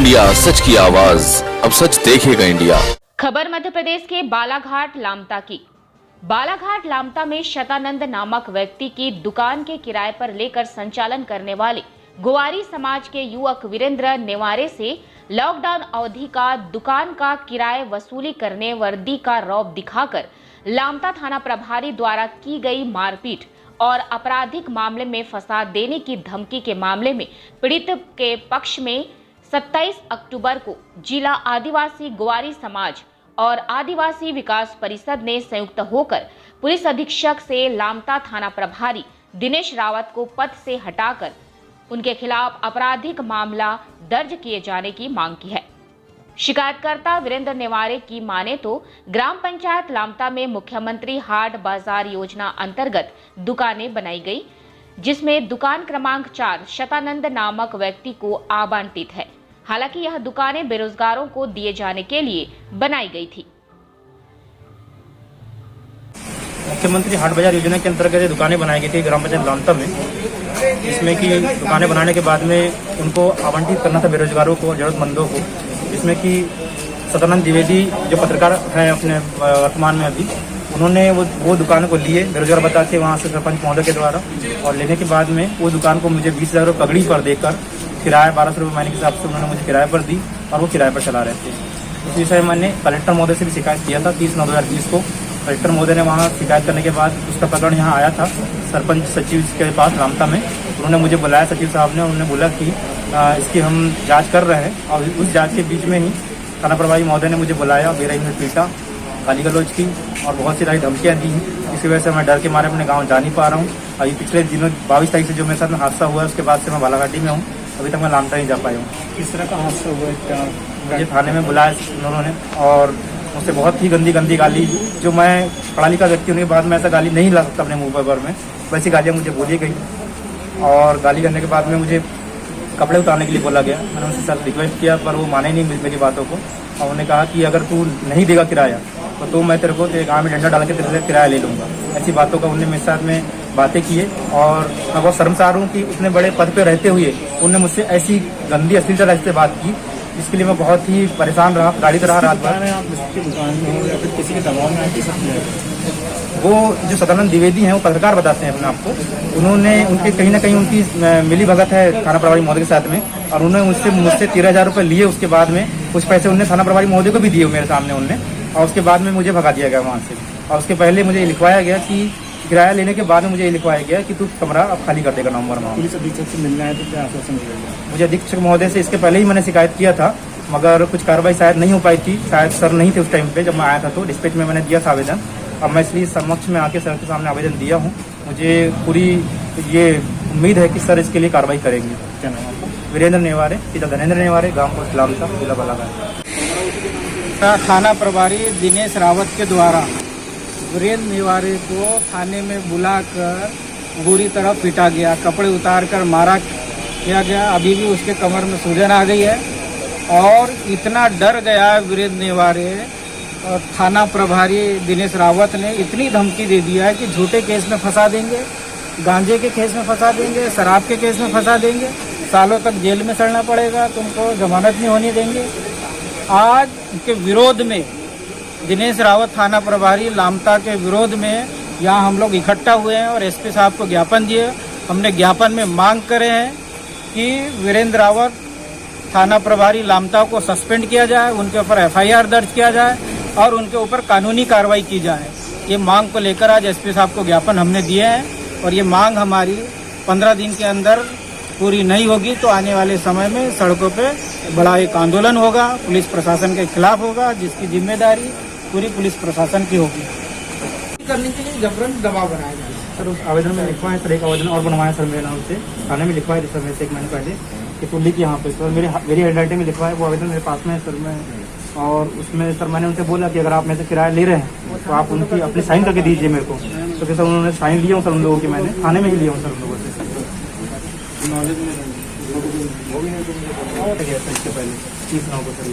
India, सच की आवाज, अब सच देखेगा इंडिया। खबर मध्य प्रदेश के बालाघाट लामता की। बालाघाट लामता में शतानंद नामक व्यक्ति की दुकान के किराए पर लेकर संचालन करने वाले गोवारी समाज के युवक वीरेंद्र नेवारे से लॉकडाउन अवधि का दुकान का किराए वसूली करने वर्दी का रौब दिखाकर लामता थाना प्रभारी द्वारा की गई मारपीट और आपराधिक मामले में फंसा देने की धमकी के मामले में पीड़ित के पक्ष में 27 अक्टूबर को जिला आदिवासी गोवारी समाज और आदिवासी विकास परिषद ने संयुक्त होकर पुलिस अधीक्षक से लामता थाना प्रभारी दिनेश रावत को पद से हटाकर उनके खिलाफ आपराधिक मामला दर्ज किए जाने की मांग की है। शिकायतकर्ता वीरेंद्र नेवारे की माने तो ग्राम पंचायत लामता में मुख्यमंत्री हाट बाजार योजना अंतर्गत दुकानें बनाई गई, जिसमें दुकान क्रमांक 4 शतानंद नामक व्यक्ति को आवंटित है। हालांकि यह दुकानें बेरोजगारों को दिए जाने के लिए बनाई गई थी। मुख्यमंत्री हाट बाजार योजना के अंतर्गत ये दुकानें बनाई गई थी ग्राम पंचायत लामता में, जिसमें कि दुकानें बनाने के बाद में उनको आवंटित करना था बेरोजगारों को, जरूरतमंदों को, जिसमें कि शतानंद द्विवेदी जो पत्रकार हैं अपने वर्तमान में अभी, उन्होंने वो दुकान को लिए बेरोजगार बता के वहाँ से सरपंच महोदय के द्वारा, और लेने के बाद में वो दुकान को मुझे 20,000 रुपये पगड़ी पर देकर किराया 1200 रुपये महीने के हिसाब से उन्होंने मुझे किराए पर दी और वो किराए पर चला रहे थे। उस विषय में मैंने कलेक्टर महोदय से भी शिकायत किया था 30/9/2020 को। कलेक्टर महोदय ने वहाँ शिकायत करने के बाद उसका प्रकरण यहाँ आया था सरपंच सचिव के पास लामता में। उन्होंने मुझे बुलाया सचिव साहब ने, उन्होंने बोला कि इसकी हम जांच कर रहे हैं, और उस जांच के बीच में ही थाना प्रभारी महोदय ने मुझे बुलाया, बेरहमी में पीटा, गाली गलौज की और बहुत सी सारी धमकियाँ दी। इसी वजह से मैं डर के मारे अपने गाँव जा नहीं पा रहा हूँ। अभी पिछले दिनों 22 तारीख से जो मेरे साथ में हादसा हुआ है उसके बाद से मैं बालाघाटी में हूँ, अभी तक मैं लामता नहीं जा पाया हूँ। किस तरह का हादसा हुआ है? मुझे थाने में बुलाया उन्होंने और मुझसे बहुत ही गंदी गाली, जो मैं पढ़ा लिखा व्यक्ति होने के बाद में ऐसा गाली नहीं ला सकता अपने मुँह पर में, वैसी गालियाँ मुझे बोली गई। और गाली करने के बाद में मुझे कपड़े उतारने के लिए बोला गया। मैंने उनसे सर रिक्वेस्ट किया पर वो माने नहीं मेरी बातों को, और उन्होंने कहा कि अगर तू नहीं देगा किराया तो मैं तेरे को गाँव में डंडा डाल के तेरे से किराया ले लूँगा। ऐसी बातों का उन्होंने मेरे साथ में बातें किए, और मैं बहुत शर्मसार हूँ कि उतने बड़े पद पे रहते हुए उन्होंने मुझसे ऐसी गंदी अश्लील तरह से बात की, जिसके लिए मैं बहुत ही परेशान रहा, गाड़ी पर रहा रात भर। किसी के दबाव में वो जो शतानंद द्विवेदी हैं वो पत्रकार बताते हैं अपने आप को, उन्होंने उनके कहीं ना कहीं उनकी मिली भगत है थाना प्रभारी महोदय के साथ में, और उन्होंने मुझसे 13,000 रुपये लिए। उसके बाद में कुछ पैसे उन्होंने थाना प्रभारी महोदय को भी दिए मेरे सामने उन्होंने, और उसके बाद में मुझे भगा दिया गया वहाँ से। और उसके पहले मुझे लिखवाया गया कि किराया लेने के बाद में मुझे लिखवाया गया कि तू कमरा अब खाली कर देगा नवंबर में। पुलिस अधीक्षक से मिलना है तो क्या आश्वासन दिया गया? मुझे अधीक्षक महोदय से इसके पहले ही मैंने शिकायत किया था, मगर कुछ कार्रवाई शायद नहीं हो पाई थी, शायद सर नहीं थे उस टाइम पे जब मैं आया था, तो डिस्पैच में मैंने दिया था आवेदन। अब मैं इसलिए समक्ष में आके सर के सामने आवेदन दिया हूँ। मुझे पूरी ये उम्मीद है कि सर इसके लिए कार्रवाई करेंगे। क्या नाम आपका? वीरेंद्र नेवारे, पिता धनेंद्र नेवारे, गाँव पोस्ट लामता, जिला बालाघाट। थाना प्रभारी दिनेश रावत के द्वारा वीरेंद्र नेवारे को थाने में बुलाकर बुरी तरह पीटा गया, कपड़े उतार कर मारा किया गया। अभी भी उसके कमर में सूजन आ गई है, और इतना डर गया वीरेंद्र नेवारे और थाना प्रभारी दिनेश रावत ने इतनी धमकी दे दिया है कि झूठे केस में फंसा देंगे, गांजे के केस में फंसा देंगे, शराब के केस में फंसा देंगे, सालों तक जेल में सड़ना पड़ेगा, तुमको जमानत नहीं होने देंगे। आज के विरोध में दिनेश रावत थाना प्रभारी लामता के विरोध में यहाँ हम लोग इकट्ठा हुए हैं और एसपी साहब को ज्ञापन दिए। हमने ज्ञापन में मांग करे हैं कि वीरेंद्र रावत थाना प्रभारी लामता को सस्पेंड किया जाए, उनके ऊपर एफआईआर दर्ज किया जाए और उनके ऊपर कानूनी कार्रवाई की जाए। ये मांग को लेकर आज एसपी साहब को ज्ञापन हमने दिए हैं, और ये मांग हमारी 15 दिन के अंदर पूरी नहीं होगी तो आने वाले समय में सड़कों पे बड़ा एक आंदोलन होगा, पुलिस प्रशासन के खिलाफ होगा, जिसकी जिम्मेदारी पूरी पुलिस प्रशासन की होगी। करने के लिए जबरन दबाव बनाया जाए। सर उस आवेदन में लिखवा है, सर एक आवेदन और बनवाया सर मेरे नाम से, थाने में लिखवा है सर मेरे से 1 महीने पहले कि तुम लिखिए यहाँ पे सर, मेरी हैंडराइटिंग में लिखवा है, वो आवेदन मेरे पास में है सर। मैं और उसमें सर मैंने उनसे बोला कि अगर आप मेरे से किराया ले रहे हैं तो आप उनकी अपनी साइन करके दीजिए मेरे को, तो सर उन्होंने साइन लिया हूँ सर उन लोगों की, मैंने थाने में ही लिया हूँ सर उन लोगों से। इसके पहले 30 9 को सर